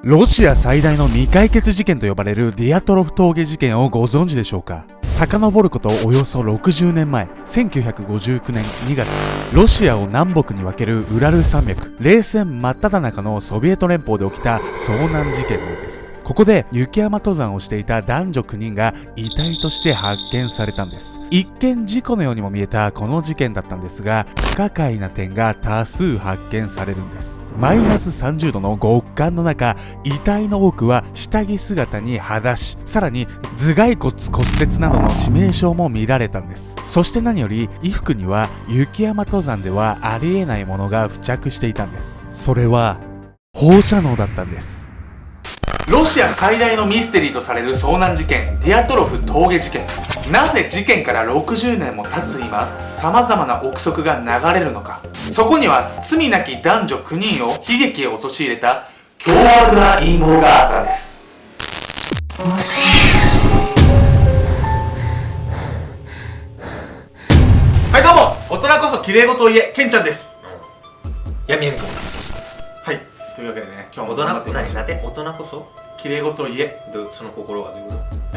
ロシア最大の未解決事件と呼ばれるディアトロフ峠事件をご存知でしょうか。遡ることおよそ60年前、1959年2月、ロシアを南北に分けるウラル山脈、冷戦真っ只中のソビエト連邦で起きた遭難事件なんです。ここで雪山登山をしていた男女9人が遺体として発見されたんです。一見事故のようにも見えたこの事件だったんですが、不可解な点が多数発見されるんです。マイナス30度の極寒の中、遺体の多くは下着姿に裸足、さらに頭蓋骨骨折などの致命傷も見られたんです。そして何より衣服には雪山登山ではありえないものが付着していたんです。それは放射能だったんです。ロシア最大のミステリーとされる遭難事件、ディアトロフ峠事件。なぜ事件から60年も経つ今、様々な憶測が流れるのか。そこには罪なき男女9人を悲劇へ陥れた凶悪な陰謀があったんです。はいどうも、大人こそ綺麗事を言え、ケンちゃんです。闇闇こです。はい、というわけでね、今日も大人こそ綺麗事を言え。その心はどういう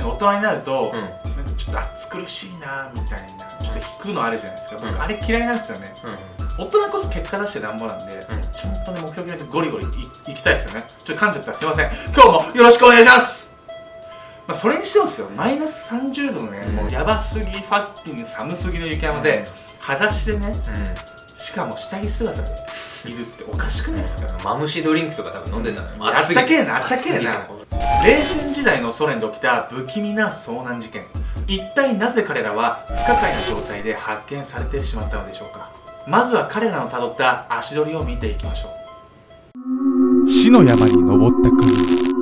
こ大人になると、と？なんかちょっと暑苦しいなみたいな、ちょっと引くのあるじゃないですか。僕、あれ嫌いなんですよね。大人こそ結果出してなんぼなんで、ちゃんとね、目標決めてゴリゴリいきたいですよね。ちょっと噛んじゃったらすいません。今日もよろしくお願いします。まあ、それにしてもですよ、マイナス30度のね、もうやばすぎ、ファッキング寒すぎの雪山で、裸足でね、しかも下着姿でいるっておかしくないですか？マムシドリンクとか多分飲んでんだね。あったけえな、あったけえな。冷戦時代のソ連で起きた不気味な遭難事件。一体なぜ彼らは不可解な状態で発見されてしまったのでしょうか。まずは彼らのたどった足取りを見ていきましょう。死の山に登った国。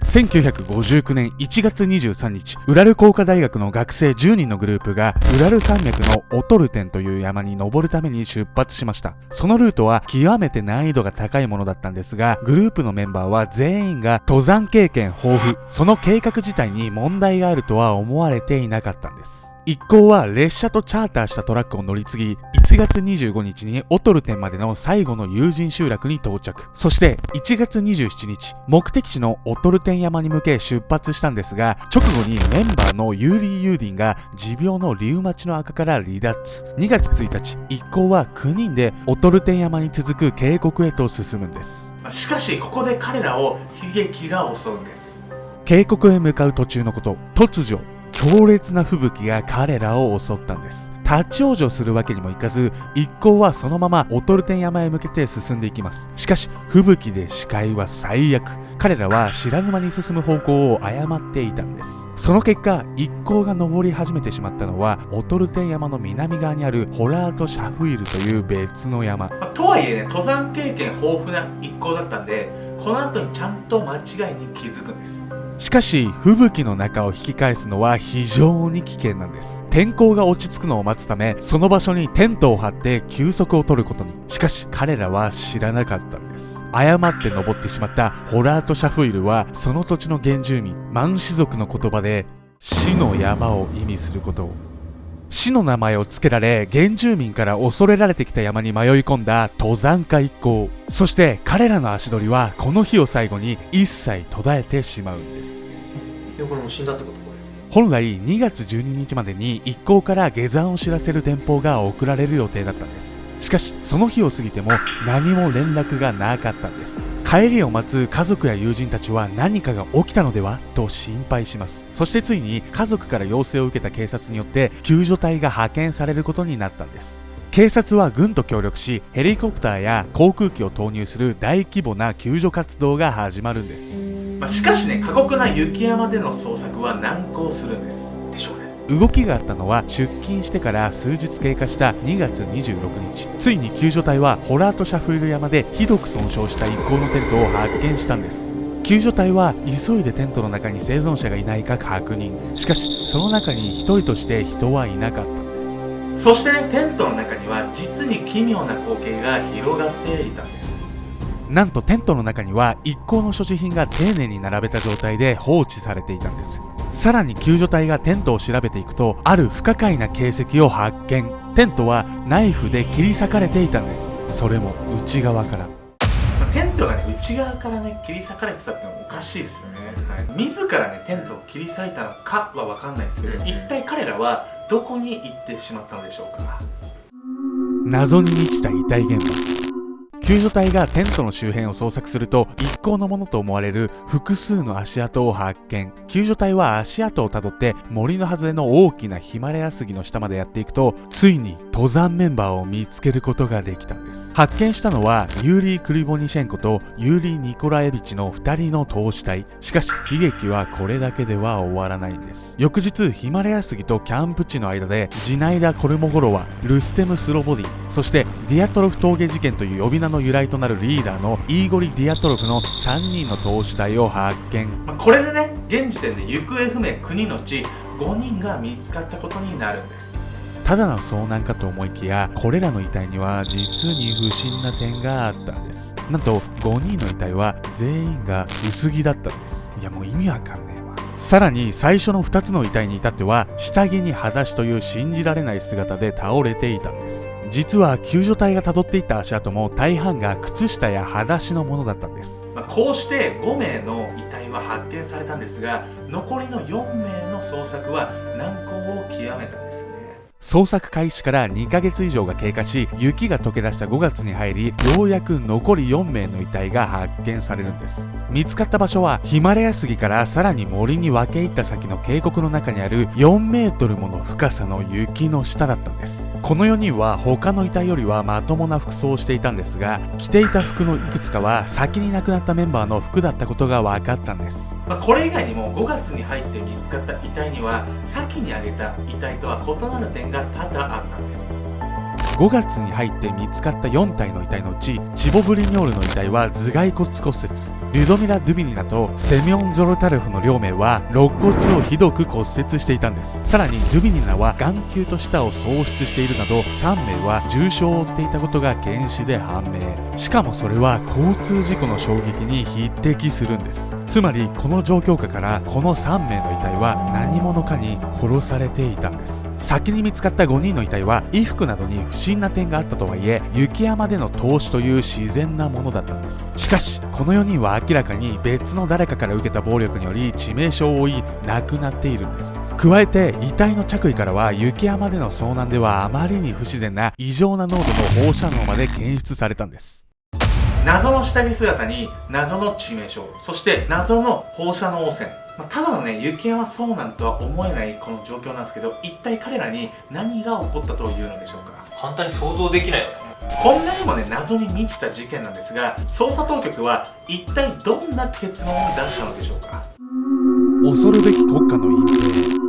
1959年1月23日、ウラル工科大学の学生10人のグループがウラル山脈のオトルテンという山に登るために出発しました。そのルートは極めて難易度が高いものだったんですが、グループのメンバーは全員が登山経験豊富、その計画自体に問題があるとは思われていなかったんです。一行は列車とチャーターしたトラックを乗り継ぎ、1月25日にオトルテンまでの最後の有人集落に到着。そして1月27日、目的地のオトルテン山に向け出発したんですが、直後にメンバーのユーリー・ユーディンが持病のリウマチの赤から離脱。2月1日、一行は9人でオトルテン山に続く渓谷へと進むんです。しかしここで彼らを悲劇が襲うんです。渓谷へ向かう途中のこと、突如強烈な吹雪が彼らを襲ったんです。立ち往生するわけにもいかず、一行はそのままオトルテン山へ向けて進んでいきます。しかし吹雪で視界は最悪。彼らは知らぬ間に進む方向を誤っていたんです。その結果、一行が登り始めてしまったのはオトルテン山の南側にあるホラート・シャフイルという別の山。とはいえね、登山経験豊富な一行だったんで、この後にちゃんと間違いに気づくんです。しかし吹雪の中を引き返すのは非常に危険なんです。天候が落ち着くのを待つため、その場所にテントを張って休息を取ることに。しかし彼らは知らなかったんです。誤って登ってしまったホラート・シャフイルは、その土地の原住民マン氏族の言葉で死の山を意味することを。死の名前を付けられ、原住民から恐れられてきた山に迷い込んだ登山家一行。そして彼らの足取りはこの日を最後に一切途絶えてしまうんです。いや、これもう死んだってこと？本来2月12日までに一行から下山を知らせる電報が送られる予定だったんです。しかしその日を過ぎても何も連絡がなかったんです。帰りを待つ家族や友人たちは何かが起きたのではと心配します。そしてついに家族から要請を受けた警察によって救助隊が派遣されることになったんです。警察は軍と協力し、ヘリコプターや航空機を投入する大規模な救助活動が始まるんです。しかしね、過酷な雪山での捜索は難航するんです。でしょうね。動きがあったのは出勤してから数日経過した2月26日。ついに救助隊はホラート・シャフイル山でひどく損傷した一行のテントを発見したんです。救助隊は急いでテントの中に生存者がいないか確認。しかしその中に一人として人はいなかったんです。そしてね、テントの中には実に奇妙な光景が広がっていたんです。なんとテントの中には一行の所持品が丁寧に並べた状態で放置されていたんです。さらに救助隊がテントを調べていくと、ある不可解な形跡を発見。テントはナイフで切り裂かれていたんです。それも内側から。テントトがね内側からね切り裂かれてたってのもおかしいですよね、自らねテントを切り裂いたのかは分かんないですけど、一体彼らはどこに行ってしまったのでしょうか。謎に満ちた遺体現場。救助隊がテントの周辺を捜索すると、一行のものと思われる複数の足跡を発見。救助隊は足跡をたどって森の外れの大きなヒマラヤ杉の下までやっていくと、ついに登山メンバーを見つけることができたんです。発見したのはユーリー・クリボニシェンコとユーリー・ニコラエビチの2人の投資隊。しかし悲劇はこれだけでは終わらないんです。翌日ヒマラヤ杉とキャンプ地の間でジナイダ・コルモゴロワ、ルステム・スロボディン、そしてディアトロフ峠事件という呼び名の由来となるリーダーのイーゴリ・ディアトロフの3人の投資隊を発見。これでね現時点で行方不明9人のうち5人が見つかったことになるんです。ただの遭難かと思いきや、これらの遺体には実に不審な点があったんです。なんと5人の遺体は全員が薄着だったんです。いやもう意味わかんねえわ。さらに最初の2つの遺体に至っては下着に裸足という信じられない姿で倒れていたんです。実は救助隊が辿っていった足跡も大半が靴下や裸足のものだったんです。こうして5名の遺体は発見されたんですが、残りの4名の捜索は難航を極めたんですね。捜索開始から2ヶ月以上が経過し、雪が溶け出した5月に入り、ようやく残り4名の遺体が発見されるんです。見つかった場所はヒマラヤ杉からさらに森に分け入った先の渓谷の中にある4メートルもの深さの雪の下だったんです。この4人は他の遺体よりはまともな服装をしていたんですが、着ていた服のいくつかは先に亡くなったメンバーの服だったことが分かったんです。これ以外にも5月に入って見つかった遺体には先に挙げた遺体とは異なる点が多々あったんです。5月に入って見つかった4体の遺体のうち、チボブリニョールの遺体は頭蓋骨骨折、リュドミラ・ドゥビニナとセミョン・ゾロタルフの両名は肋骨をひどく骨折していたんです。さらにドゥビニナは眼球と舌を喪失しているなど3名は重傷を負っていたことが検視で判明。しかもそれは交通事故の衝撃に匹敵するんです。つまりこの状況下からこの3名の遺体は何者かに殺されていたんです。先に見つかった5人の遺体は衣服などに不審な点があったとはいえ、雪山での凍死という自然なものだったんです。しかしこの4人は明らかに別の誰かから受けた暴力により致命傷を負い亡くなっているんです。加えて遺体の着衣からは雪山での遭難ではあまりに不自然な異常な濃度の放射能まで検出されたんです。謎の下着姿に謎の致命傷、そして謎の放射能汚染。ただのね雪山遭難とは思えないこの状況なんですけど、一体彼らに何が起こったというのでしょうか。簡単に想像できないよね。こんなにもね謎に満ちた事件なんですが、捜査当局は一体どんな結論を出したのでしょうか。恐るべき国家の隠蔽。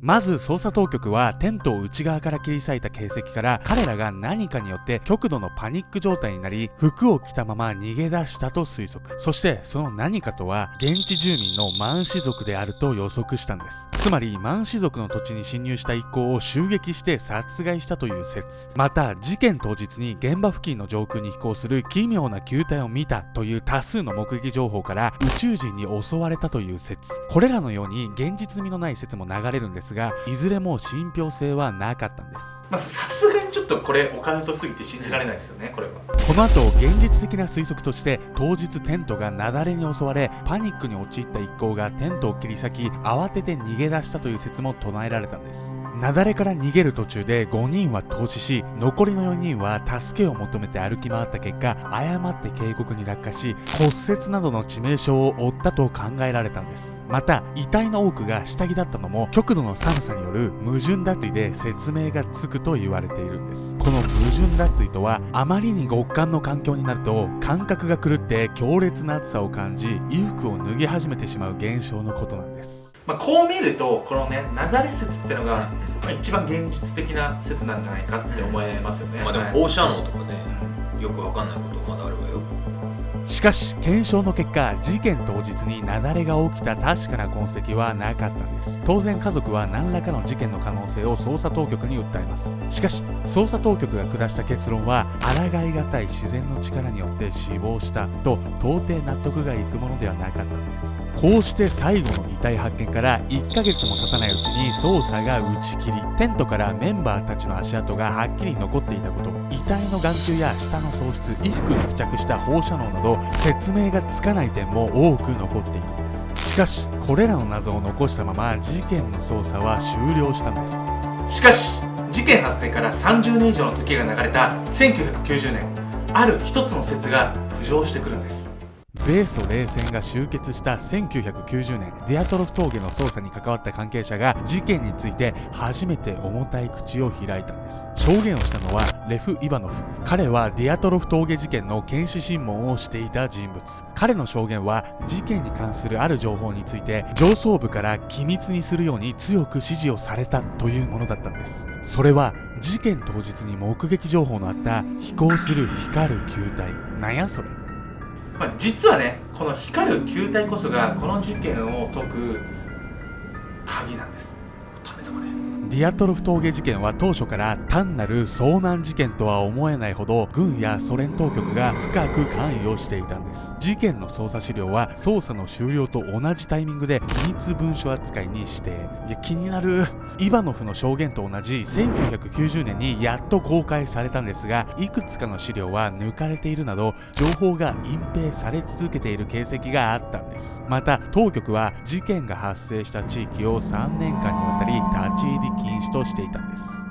まず捜査当局はテントを内側から切り裂いた形跡から彼らが何かによって極度のパニック状態になり服を着たまま逃げ出したと推測。そしてその何かとは現地住民のマンシ族であると予測したんです。つまりマンシ族の土地に侵入した一行を襲撃して殺害したという説。また事件当日に現場付近の上空に飛行する奇妙な球体を見たという多数の目撃情報から宇宙人に襲われたという説。これらのように現実味のない説も流れるんですが、いずれも信憑性はなかったんです。さすがにちょっとこれオカルトすぎて信じられないですよね。これはこの後現実的な推測として、当日テントが雪崩に襲われパニックに陥った一行がテントを切り裂き慌てて逃げ出したという説も唱えられたんです。雪崩から逃げる途中で5人は凍死し、残りの4人は助けを求めて歩き回った結果誤って渓谷に落下し骨折などの致命傷を負ったと考えられたんです。また遺体の多くが下着だったのも極度の寒さによる矛盾脱衣で説明がつくと言われているんです。この矛盾脱衣とは、あまりに極寒の環境になると感覚が狂って強烈な暑さを感じ衣服を脱ぎ始めてしまう現象のことなんです。こう見るとこのね雪崩説ってのが、一番現実的な説なんじゃないかって思えますよね。でも放射能とかね、よくわかんないことまだあるわよ。しかし検証の結果、事件当日に雪崩が起きた確かな痕跡はなかったんです。当然家族は何らかの事件の可能性を捜査当局に訴えます。しかし捜査当局が下した結論は、抗いがたい自然の力によって死亡したと到底納得がいくものではなかったんです。こうして最後の遺体発見から1ヶ月も経たないうちに捜査が打ち切り、テントからメンバーたちの足跡がはっきり残っていたこと、遺体の眼球や舌の喪失、衣服に付着した放射能などど説明がつかない点も多く残っているんです。しかしこれらの謎を残したまま事件の捜査は終了したんです。しかし事件発生から30年以上の時が流れた1990年、ある一つの説が浮上してくるんです。米ソ冷戦が終結した1990年、ディアトロフ峠の捜査に関わった関係者が事件について初めて重たい口を開いたんです。証言をしたのはレフ・イバノフ。彼はディアトロフ峠事件の検視審問をしていた人物。彼の証言は事件に関するある情報について上層部から機密にするように強く指示をされたというものだったんです。それは事件当日に目撃情報のあった飛行する光る球体。なんやそれ。実はね、この光る球体こそがこの事件を解く鍵なんです。ダメだこれ。ディアトロフ峠事件は当初から単なる遭難事件とは思えないほど軍やソ連当局が深く関与していたんです。事件の捜査資料は捜査の終了と同じタイミングで機密文書扱いに指定。いや気になる。イバノフの証言と同じ1990年にやっと公開されたんですが、いくつかの資料は抜かれているなど情報が隠蔽され続けている形跡があったんです。また当局は事件が発生した地域を3年間にわたり立ち入り禁止としていたんです。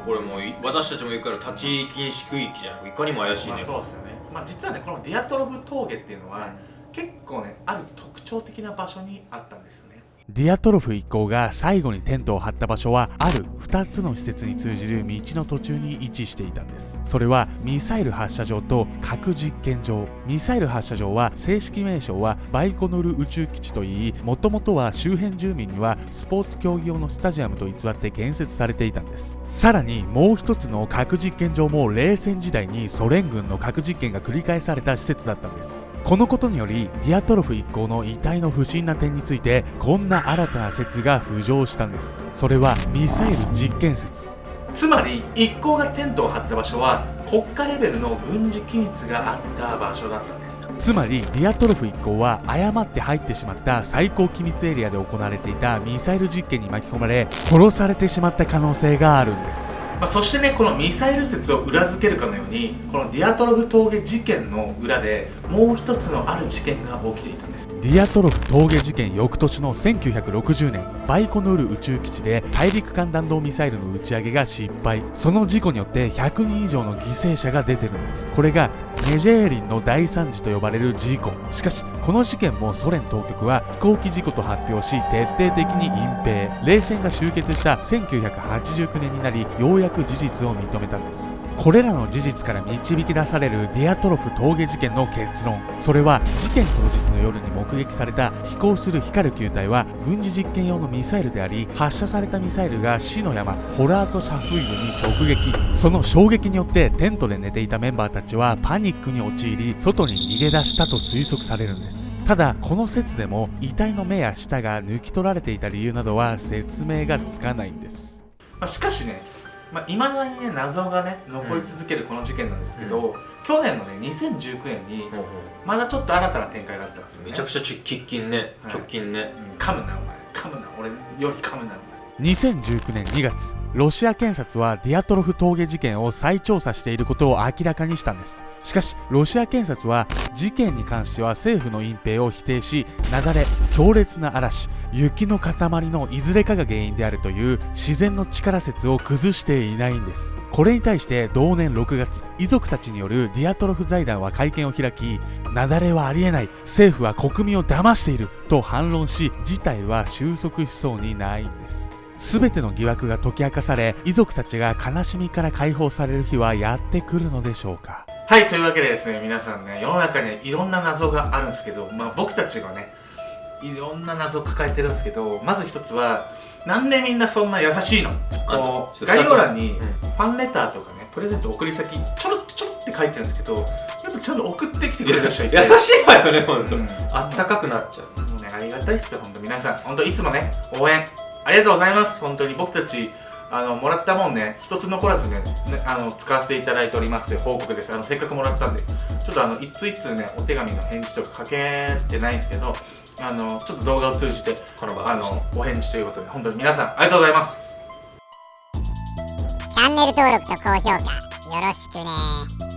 これもう私たちも言うから立ち入り禁止区域じゃん。いかにも怪しいね。そうですよね。実はね、このディアトロフ峠っていうのは結構ね、ある特徴的な場所にあったんですよね。ディアトロフ一行が最後にテントを張った場所はある2つの施設に通じる道の途中に位置していたんです。それはミサイル発射場と核実験場。ミサイル発射場は正式名称はバイコヌル宇宙基地といい、もともとは周辺住民にはスポーツ競技用のスタジアムと偽って建設されていたんです。さらにもう一つの核実験場も冷戦時代にソ連軍の核実験が繰り返された施設だったんです。このことによりディアトロフ一行の遺体の不審な点についてこんな新たな説が浮上したんです。それはミサイル実験説。つまり一行がテントを張った場所は国家レベルの軍事機密があった場所だったんです。つまりディアトロフ一行は誤って入ってしまった最高機密エリアで行われていたミサイル実験に巻き込まれ殺されてしまった可能性があるんです。そしてね、このミサイル説を裏付けるかのように、このディアトロフ峠事件の裏でもう一つのある事件が起きていたんです。ディアトロフ峠事件翌年の1960年、バイコヌール宇宙基地で大陸間弾道ミサイルの打ち上げが失敗。その事故によって100人以上の犠牲者が出てるんです。これがネジェーリンの大惨事と呼ばれる事故。しかしこの事件もソ連当局は飛行機事故と発表し徹底的に隠蔽。冷戦が終結した1989年になりようやく事実を認めたんです。これらの事実から導き出されるディアトロフ峠事件の結論、それは事件当日の夜に目撃された飛行する光る球体は軍事実験用のミサイルであり、発射されたミサイルが死の山ホラートシャフイドに直撃。その衝撃によってテントで寝ていたメンバーたちはパニックに陥り外に逃げ出したと推測されるんです。ただこの説でも遺体の目や舌が抜き取られていた理由などは説明がつかないんです。しかしね、未だにね謎がね残り続けるこの事件なんですけど、去年のね2019年にまだちょっと新たな展開があったんですよね。めちゃくちゃ直近ね、直近ね、噛むなお前、噛むな、俺より噛むなお前。2019年2月、ロシア検察はディアトロフ峠事件を再調査していることを明らかにしたんです。しかしロシア検察は事件に関しては政府の隠蔽を否定し、雪崩、強烈な嵐、雪の塊のいずれかが原因であるという自然の力説を崩していないんです。これに対して同年6月、遺族たちによるディアトロフ財団は会見を開き、雪崩はありえない、政府は国民を騙していると反論し、事態は収束しそうにないんです。すべての疑惑が解き明かされ、遺族たちが悲しみから解放される日はやってくるのでしょうか。はい、というわけでですね、皆さんね、世の中にいろんな謎があるんですけど、僕たちがねいろんな謎を抱えてるんですけど、まず一つはなんでみんなそんな優しいの。こう概要欄にファンレターとかね、プレゼント送り先ちょろって書いてるんですけど、やっぱちゃんと送ってきてくれる人いて優しいわよね、ほんと、あったかくなっちゃう。もうね、ありがたいっすよ、ほんと皆さん。ほんといつもね、応援ありがとうございます。本当に僕たちもらったもんね、一つ残らずね、使わせていただいております報告です。せっかくもらったんで、ちょっと一通一通ね、お手紙の返事とか書けてないんですけど、ちょっと動画を通じてお返事ということで、本当に皆さんありがとうございます。チャンネル登録と高評価よろしくね。